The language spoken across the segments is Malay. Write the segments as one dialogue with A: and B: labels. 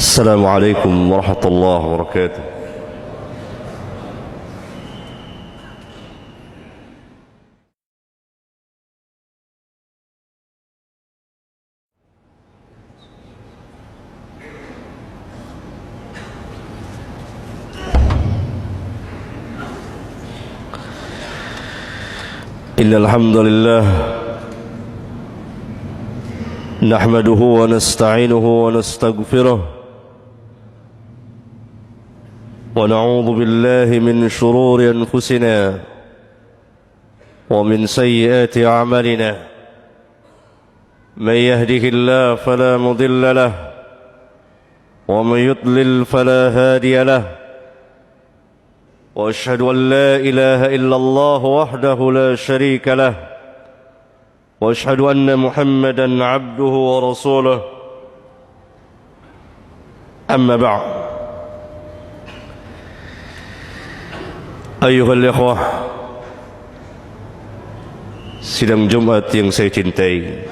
A: السلام عليكم ورحمة الله وبركاته. إن الحمد لله نحمده ونستعينه ونستغفره ونعوذ بالله من شرور أنفسنا ومن سيئات أعمالنا. من يهده الله فلا مضل له ومن يضلل فلا هادي له. وأشهد أن لا إله إلا الله وحده لا شريك له وأشهد أن محمدا عبده ورسوله. أما بعد، أيها الإخوة, sidang Jumat yang saya cintai,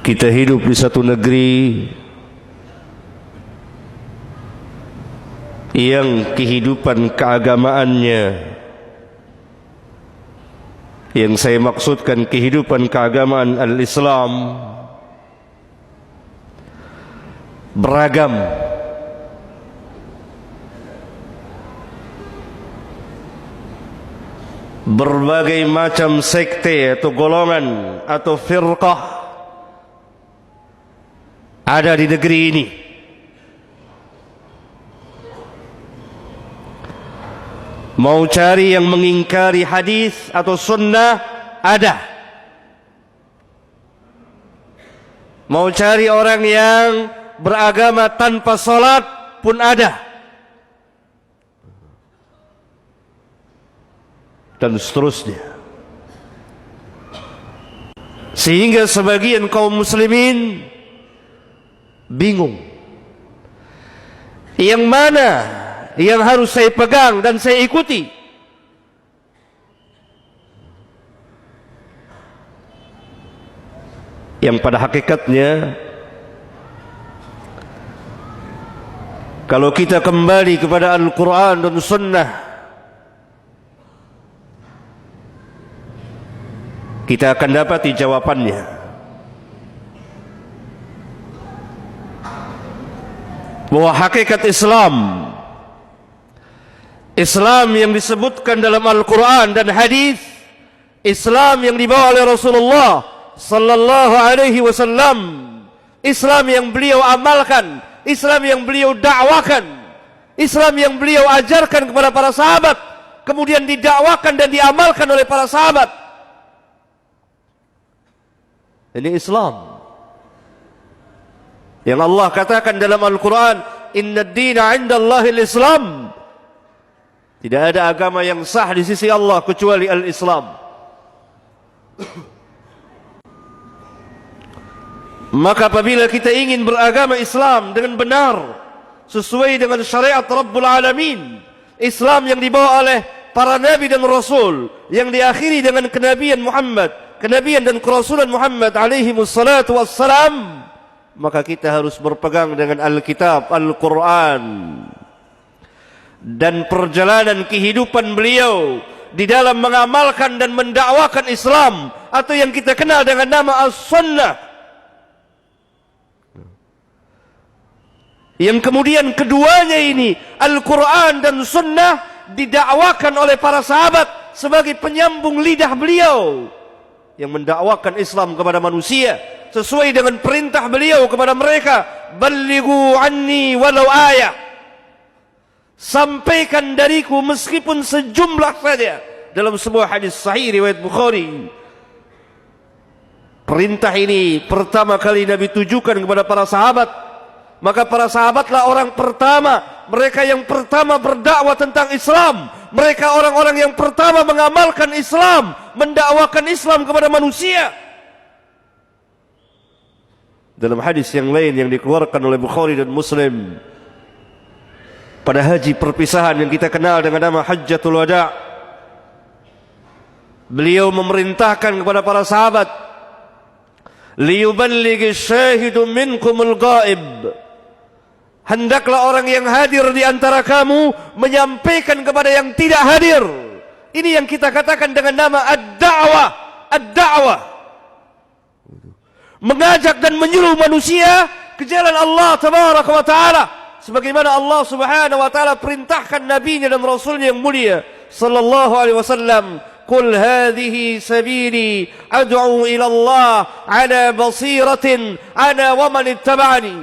A: kita hidup di satu negeri yang kehidupan keagamaannya, yang saya maksudkan kehidupan keagamaan al-Islam, beragam. Berbagai macam sekte atau golongan atau firqah ada di negeri ini. Mau cari yang mengingkari hadis atau sunnah, ada. Mau cari orang yang beragama tanpa salat pun ada. Dan seterusnya. Sehingga sebagian kaum muslimin bingung, yang mana yang harus saya pegang dan saya ikuti? Yang pada hakikatnya, kalau kita kembali kepada Al-Quran dan Sunnah, kita akan dapati jawabannya. Bahwa hakikat Islam yang disebutkan dalam Al-Quran dan hadis, Islam yang dibawa oleh Rasulullah sallallahu alaihi wasallam, Islam yang beliau amalkan, Islam yang beliau dakwakan, Islam yang beliau ajarkan kepada para sahabat, kemudian didakwakan dan diamalkan oleh para sahabat. Ini Islam yang Allah katakan dalam Al-Quran, "Inna ad-dina 'inda Allahil Islam." Tidak ada agama yang sah di sisi Allah kecuali al-Islam. Maka apabila kita ingin beragama Islam dengan benar, sesuai dengan syariat Rabbul Alamin, Islam yang dibawa oleh para nabi dan rasul, yang diakhiri dengan kenabian Muhammad, kenabian dan kerasulan Muhammad alaihi wassalatu wassalam, maka kita harus berpegang dengan Alkitab, Al-Quran, dan perjalanan kehidupan beliau di dalam mengamalkan dan mendakwakan Islam, atau yang kita kenal dengan nama As-Sunnah, yang kemudian keduanya ini, Al-Quran dan Sunnah, didakwakan oleh para sahabat sebagai penyambung lidah beliau yang mendakwakan Islam kepada manusia sesuai dengan perintah beliau kepada mereka, "Ballighu anni walau ayah." Sampaikan dariku meskipun sejumlah saja. Dalam sebuah hadis sahih riwayat Bukhari, perintah ini pertama kali Nabi tujukan kepada para sahabat. Maka para sahabatlah orang pertama, mereka yang pertama berdakwah tentang Islam. Mereka orang-orang yang pertama mengamalkan Islam, mendakwakan Islam kepada manusia. Dalam hadis yang lain yang dikeluarkan oleh Bukhari dan Muslim, pada haji perpisahan yang kita kenal dengan nama Hajjatul Wada', beliau memerintahkan kepada para sahabat liyuballighi syahidu minkumul ghaib. Hendaklah orang yang hadir di antara kamu menyampaikan kepada yang tidak hadir. Ini yang kita katakan dengan nama ad-da'wah. Ad-da'wah, mengajak dan menyuruh manusia ke jalan Allah tabaraka wa ta'ala, sebagaimana Allah subhanahu wa ta'ala perintahkan nabinya dan rasulnya yang mulia sallallahu alaihi wasallam, qul hadhihi sabili ad'u ila Allah ala basiratin ana wa man ittaba'ani.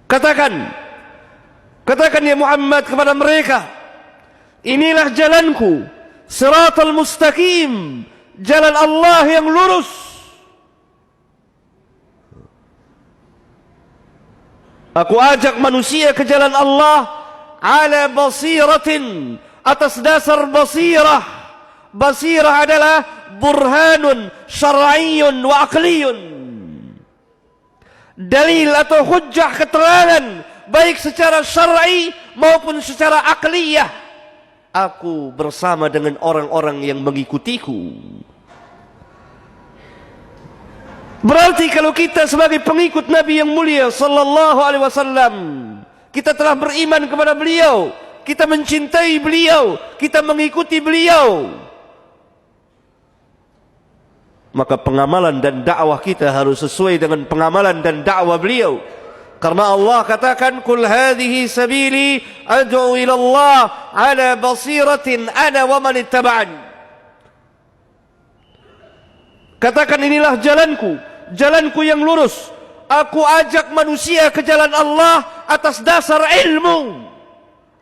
A: Katakan ya Muhammad kepada mereka, inilah jalanku, siratal mustaqim, jalan Allah yang lurus. Aku ajak manusia ke jalan Allah ala basiratin, atas dasar basirah. Basirah adalah burhanun syar'iyyun wa aqliyun, dalil atau hujjah, keterangan baik secara syar'i maupun secara akliyah. Aku bersama dengan orang-orang yang mengikutiku. Berarti kalau kita sebagai pengikut Nabi yang mulia sallallahu alaihi wasallam, kita telah beriman kepada beliau, kita mencintai beliau, kita mengikuti beliau, maka pengamalan dan dakwah kita harus sesuai dengan pengamalan dan dakwah beliau. Karena Allah katakan, "Qul hadhihi sabili ad'u ila Allah ala basiratin ana wa man ittaba'ani." Katakan, inilah jalanku yang lurus. Aku ajak manusia ke jalan Allah atas dasar ilmu.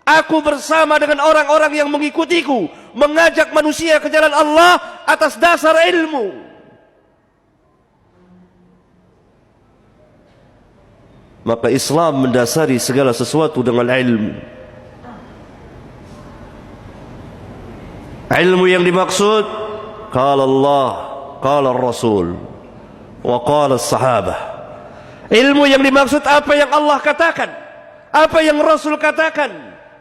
A: Aku bersama dengan orang-orang yang mengikutiku mengajak manusia ke jalan Allah atas dasar ilmu. Maka Islam mendasari segala sesuatu dengan ilmu. Ilmu yang dimaksud, qala Allah, qala Rasul, wa qala sahabah. Ilmu yang dimaksud apa yang Allah katakan, apa yang Rasul katakan,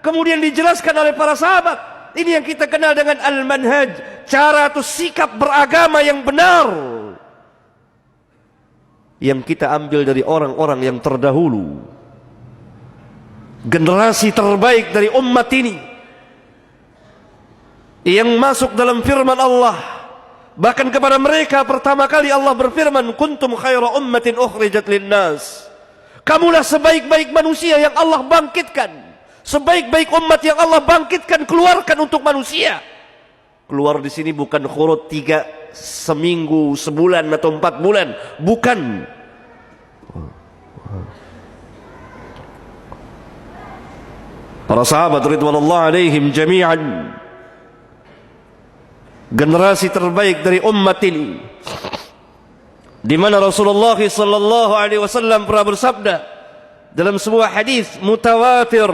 A: kemudian dijelaskan oleh para sahabat. Ini yang kita kenal dengan al-manhaj, cara atau sikap beragama yang benar, yang kita ambil dari orang-orang yang terdahulu, generasi terbaik dari umat ini, yang masuk dalam firman Allah. Bahkan kepada mereka pertama kali Allah berfirman, kuntum khaira ummatin ukhrijat linnas. Kamulah sebaik-baik manusia yang Allah bangkitkan, sebaik-baik umat yang Allah bangkitkan, keluarkan untuk manusia. Keluar di sini bukan khurut 3 seminggu, sebulan atau 4 bulan, bukan. Para sahabat ridwanullah alaihim jami'an, generasi terbaik dari umat ini, di mana Rasulullah sallallahu alaihi wasallam pernah bersabda dalam sebuah hadis mutawatir,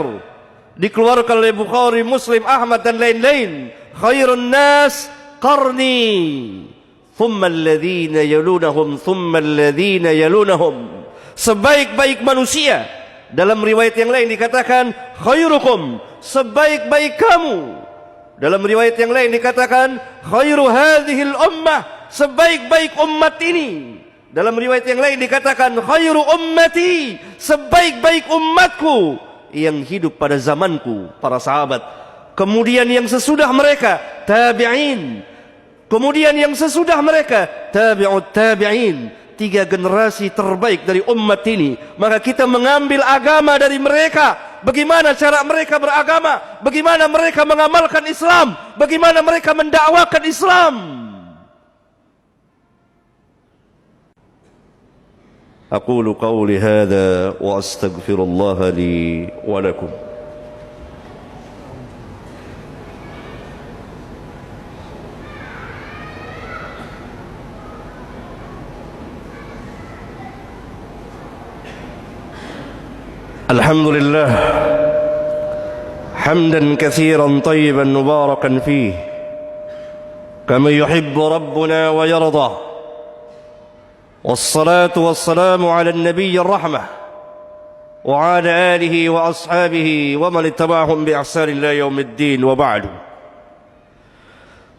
A: dikeluarkan oleh Bukhari, Muslim, Ahmad dan lain-lain, khairun nas qarni thumma alladhina yalunahum thumma alladhina yalunahum. Sebaik-baik manusia, dalam riwayat yang lain dikatakan khairukum, sebaik-baik kamu. Dalam riwayat yang lain dikatakan khairu hadhil ummah, sebaik-baik umat ini. Dalam riwayat yang lain dikatakan khairu ummati, sebaik-baik umatku yang hidup pada zamanku, para sahabat. Kemudian yang sesudah mereka tabi'in, kemudian yang sesudah mereka tabi'ut tabi'in. 3 generasi terbaik dari umat ini. Maka kita mengambil agama dari mereka. Bagaimana cara mereka beragama, bagaimana mereka mengamalkan Islam, bagaimana mereka mendakwakan Islam. Aqulu qawli hadha wa astaghfirullah li wa lakum. الحمد لله حمدا كثيرا طيبا مباركا فيه كما يحب ربنا ويرضى، والصلاة والسلام على النبي الرحمة وعلى آله وأصحابه ومن اتبعهم بإحسان إلى يوم الدين، وبعد.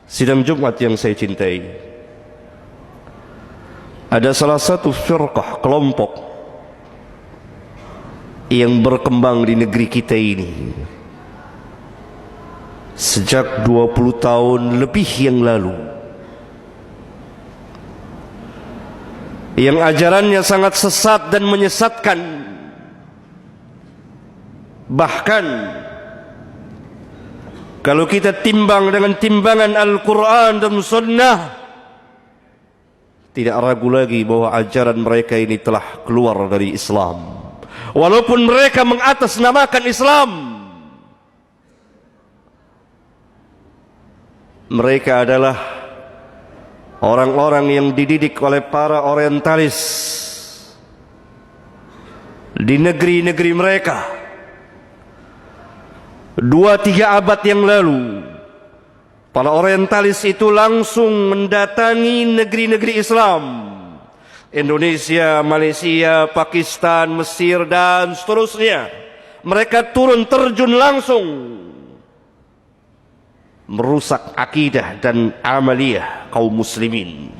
A: Sidang Jumat yang saya cintai, ada salah satu firqah, kelompok yang berkembang di negeri kita ini sejak 20 tahun lebih yang lalu, yang ajarannya sangat sesat dan menyesatkan. Bahkan kalau kita timbang dengan timbangan Al-Quran dan Sunnah, tidak ragu lagi bahwa ajaran mereka ini telah keluar dari Islam. Walaupun mereka mengatasnamakan Islam, mereka adalah orang-orang yang dididik oleh para orientalis di negeri-negeri mereka. 2-3 abad yang lalu, para orientalis itu langsung mendatangi negeri-negeri Islam, Indonesia, Malaysia, Pakistan, Mesir, dan seterusnya. Mereka turun terjun langsung merusak akidah dan amaliyah kaum muslimin.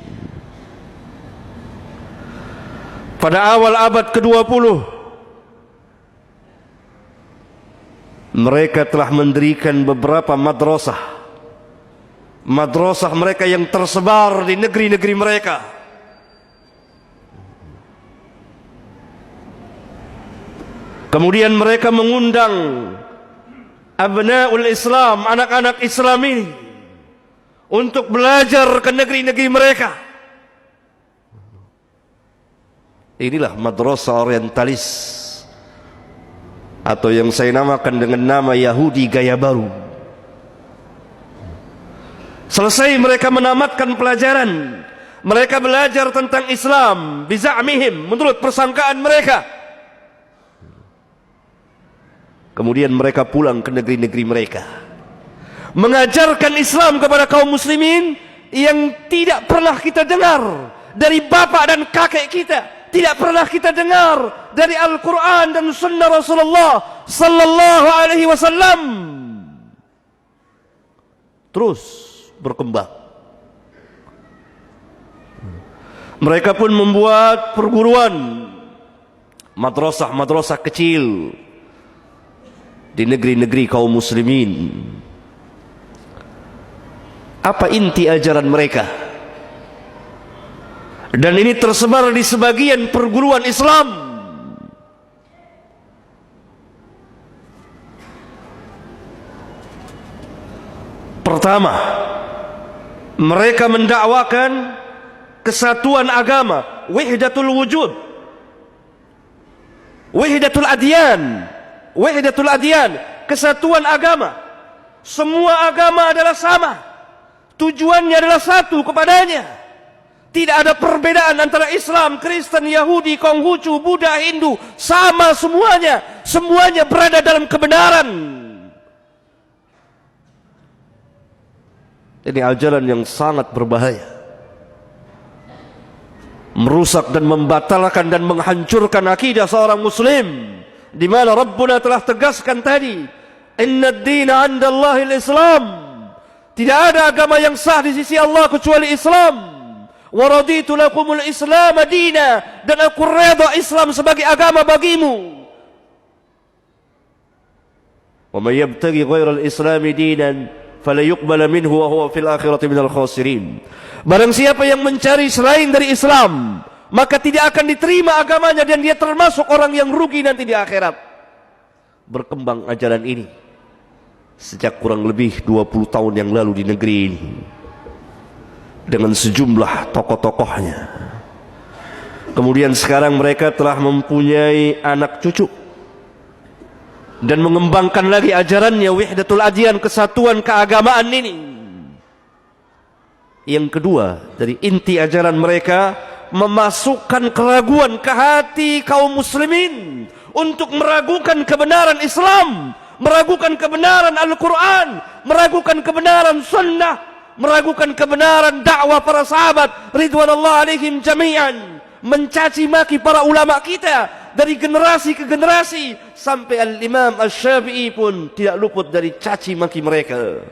A: Pada awal abad ke-20, mereka telah mendirikan beberapa madrasah mereka yang tersebar di negeri-negeri mereka. Kemudian mereka mengundang abnaul Islam, anak-anak Islam ini, untuk belajar ke negeri-negeri mereka. Inilah madrasah orientalis, atau yang saya namakan dengan nama Yahudi gaya baru. Selesai mereka menamatkan pelajaran, mereka belajar tentang Islam biza'mihim, menurut persangkaan mereka. Kemudian mereka pulang ke negeri-negeri mereka, mengajarkan Islam kepada kaum muslimin yang tidak pernah kita dengar dari bapak dan kakek kita, tidak pernah kita dengar dari Al-Quran dan Sunnah Rasulullah Sallallahu Alaihi Wasallam. Terus berkembang. Mereka pun membuat perguruan, madrasah-madrasah kecil di negeri-negeri kaum muslimin. Apa inti ajaran mereka? Dan ini tersebar di sebagian perguruan Islam. Pertama, mereka mendakwakan kesatuan agama, wahdatul wujud, wahdatul adyan, kesatuan agama. Semua agama adalah sama, tujuannya adalah satu kepadanya. Tidak ada perbedaan antara Islam, Kristen, Yahudi, Konghucu, Buddha, Hindu. Sama semuanya, semuanya berada dalam kebenaran. Ini ajaran yang sangat berbahaya, merusak dan membatalkan dan menghancurkan akidah seorang muslim, di mana Rabbuna telah tegaskan tadi, inna ad-dina 'inda Allahil Islam. Tidak ada agama yang sah di sisi Allah kecuali Islam. Wa raditu lakumul Islam dina, dan aku redha Islam sebagai agama bagimu. Wa may yabtaghi ghairal Islam dinan fala yuqbal minhu wa huwa fil akhirati minal khasirin. Barang siapa yang mencari selain dari Islam, maka tidak akan diterima agamanya dan dia termasuk orang yang rugi nanti di akhirat. Berkembang ajaran ini sejak kurang lebih 20 tahun yang lalu di negeri ini, dengan sejumlah tokoh-tokohnya. Kemudian sekarang mereka telah mempunyai anak cucu dan mengembangkan lagi ajarannya, wahdatul adyan, kesatuan keagamaan ini. Yang kedua, dari inti ajaran mereka, memasukkan keraguan ke hati kaum muslimin untuk meragukan kebenaran Islam, meragukan kebenaran Al-Quran, meragukan kebenaran Sunnah, meragukan kebenaran dakwah para sahabat ridwanullah alaihim jami'an, mencaci maki para ulama kita dari generasi ke generasi, sampai Al-Imam Asy-Syafi'i pun tidak luput dari caci maki mereka.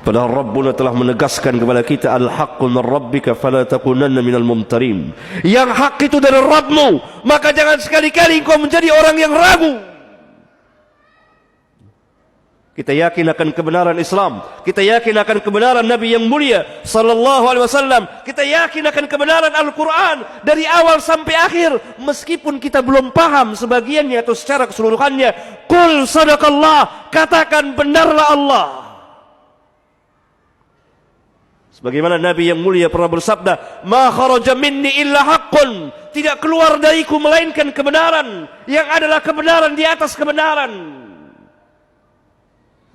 A: Padahal Rabbuna telah menegaskan kepada kita, al-haqqu min rabbika fala takunanna minal mumtarin. Yang hak itu dari Rabbmu, maka jangan sekali-kali engkau menjadi orang yang ragu. Kita yakin akan kebenaran Islam, kita yakin akan kebenaran Nabi yang mulia sallallahu alaihi wasallam, kita yakin akan kebenaran Al-Qur'an dari awal sampai akhir, meskipun kita belum paham sebagiannya atau secara keseluruhannya. Qul sadaqallah, katakan benarlah Allah. Sebagaimana Nabi yang mulia pernah bersabda, ma kharaja minni illa haqqun, tidak keluar dariku melainkan kebenaran, yang adalah kebenaran di atas kebenaran.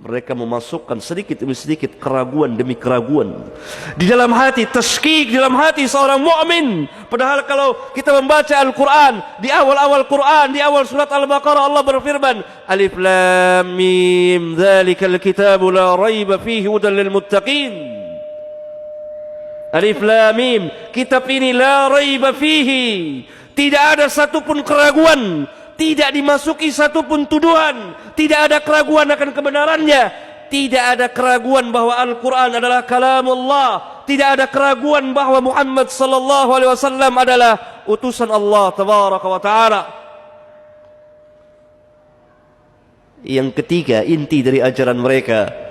A: Mereka memasukkan sedikit demi sedikit keraguan demi keraguan di dalam hati, tashkik di dalam hati seorang mukmin. Padahal kalau kita membaca Al-Quran, di awal-awal Quran, di awal surat Al-Baqarah, Allah berfirman, Alif Lam Mim, dzalikal kitabu la raiba fihi hudan lil muttaqin. Alif Lam Mim, kitab ini la raiba fihi, tidak ada satupun keraguan, tidak dimasuki satupun tuduhan, tidak ada keraguan akan kebenarannya, tidak ada keraguan bahwa Al-Quran adalah kalamullah, tidak ada keraguan bahwa Muhammad sallallahu alaihi wasallam adalah utusan Allah tabaraka wa taala. Yang ketiga, inti dari ajaran mereka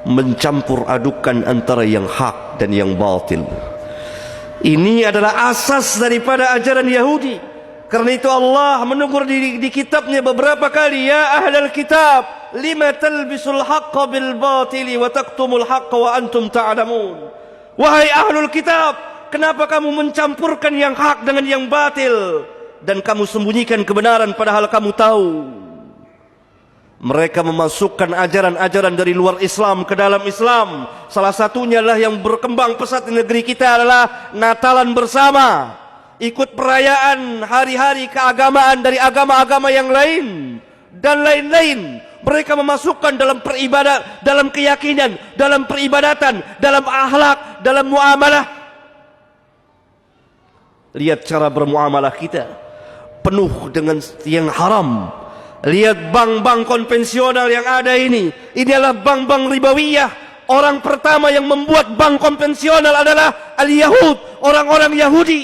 A: mencampur adukan antara yang hak dan yang batil. Ini adalah asas daripada ajaran Yahudi. Karena itu Allah menegur di kitabnya beberapa kali, ya ahlal kitab, lima talbisul haqqa bil batili wa taktumul haqqa wa antum ta'lamun. Wahai ahlul kitab, kenapa kamu mencampurkan yang hak dengan yang batil dan kamu sembunyikan kebenaran padahal kamu tahu? Mereka memasukkan ajaran-ajaran dari luar Islam ke dalam Islam. Salah satunya lah yang berkembang pesat di negeri kita adalah Natalan bersama, ikut perayaan hari-hari keagamaan dari agama-agama yang lain dan lain-lain. Mereka memasukkan dalam peribadat, dalam keyakinan, dalam peribadatan, dalam akhlak, dalam muamalah. Lihat cara bermuamalah kita, penuh dengan yang haram. Lihat bank-bank konvensional yang ada ini adalah bank-bank ribawiyah. Orang pertama yang membuat bank konvensional adalah al-Yahud, orang-orang Yahudi.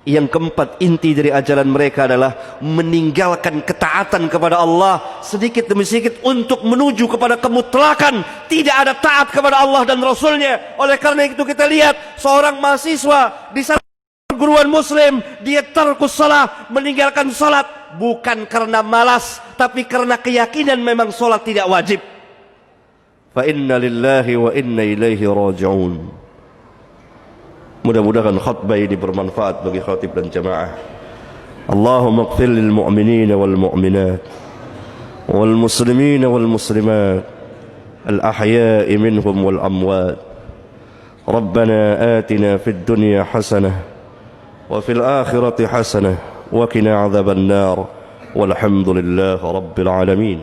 A: Yang keempat, inti dari ajaran mereka adalah meninggalkan ketaatan kepada Allah sedikit demi sedikit untuk menuju kepada kemutlakan. Tidak ada taat kepada Allah dan Rasulnya. Oleh karena itu kita lihat seorang mahasiswa di sana perguruan muslim, dia tarkus salat, meninggalkan salat bukan karena malas, tapi karena keyakinan memang salat tidak wajib. Fa inna lillahi wa inna ilaihi raji'un. Mudah-mudahan khutbah ini bermanfaat bagi khatib dan jamaah. Allahumma ighfir lil mu'minina wal mu'minat wal muslimina wal muslimat al ahya'i minhum wal amwat. Rabbana atina fid dunya hasanah وفي الآخرة حسنة وقنا عذاب النار والحمد لله رب العالمين.